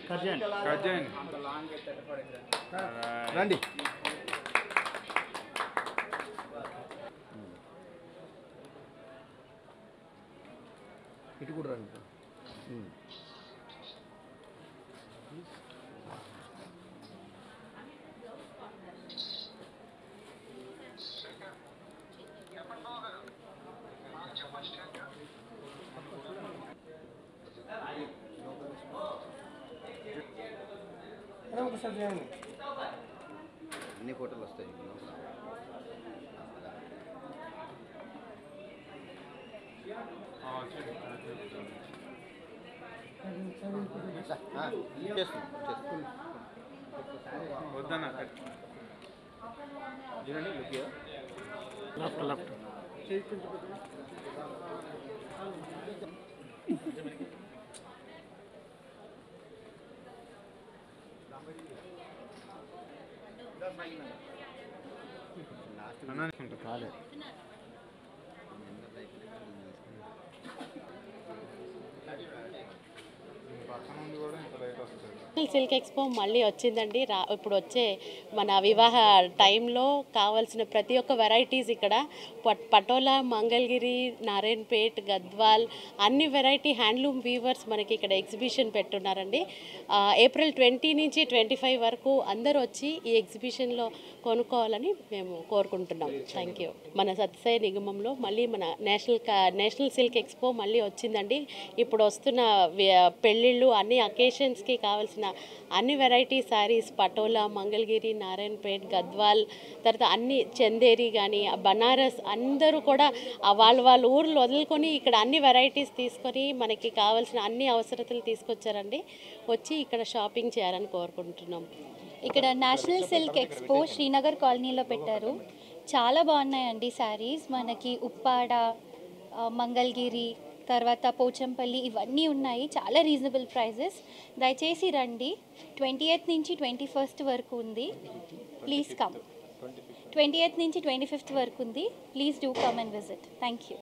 Curzon రండి. ఇటు కూడా రండి. అన్ని ఫోటోలు వస్తాయి. వద్దన్నా లెఫ్ట్ లెఫ్ట్ కాలేదు. సిల్క్ ఎక్స్పో మళ్ళీ వచ్చిందండి. ఇప్పుడు వచ్చే మన వివాహ టైంలో కావాల్సిన ప్రతి ఒక్క వెరైటీస్ ఇక్కడ పటోలా, మంగళగిరి, నారాయణపేట్, గద్వాల్ అన్ని వెరైటీ హ్యాండ్లూమ్ వీవర్స్ మనకి ఇక్కడ ఎగ్జిబిషన్ పెట్టున్నారండి. ఏప్రిల్ 20 నుంచి 25 వరకు అందరూ వచ్చి ఈ ఎగ్జిబిషన్లో కొనుక్కోవాలని మేము కోరుకుంటున్నాం. Thank you. మన సత్యసాయి నిగమంలో మళ్ళీ మన నేషనల్ సిల్క్ ఎక్స్పో మళ్ళీ వచ్చిందండి. ఇప్పుడు వస్తున్న పెళ్ళిళ్ళు అన్ని అకేషన్స్కి కావాల్సిన అన్ని వెరైటీ శారీస్ పటోలా, మంగళగిరి, నారాయణపేట్, గద్వాల్, తర్వాత అన్ని చందేరి కానీ బనారస్ అందరూ కూడా వాళ్ళ ఊర్లు వదులుకొని ఇక్కడ అన్ని వెరైటీస్ తీసుకొని మనకి కావాల్సిన అన్ని అవసరతలు తీసుకొచ్చారండి. వచ్చి ఇక్కడ షాపింగ్ చేయాలని కోరుకుంటున్నాం. ఇక్కడ నేషనల్ సిల్క్ ఎక్స్పో శ్రీనగర్ కాలనీలో పెట్టారు. చాలా బాగున్నాయండి శారీస్. మనకి ఉప్పాడ, మంగళగిరి, తర్వాత పోచంపల్లి ఇవన్నీ ఉన్నాయి. చాలా రీజనబుల్ ప్రైజెస్. దయచేసి రండి. 28th నుంచి 21st వరకు ఉంది. Please come. 28th నుంచి 25th వరకు ఉంది. Please do come and visit. Thank you.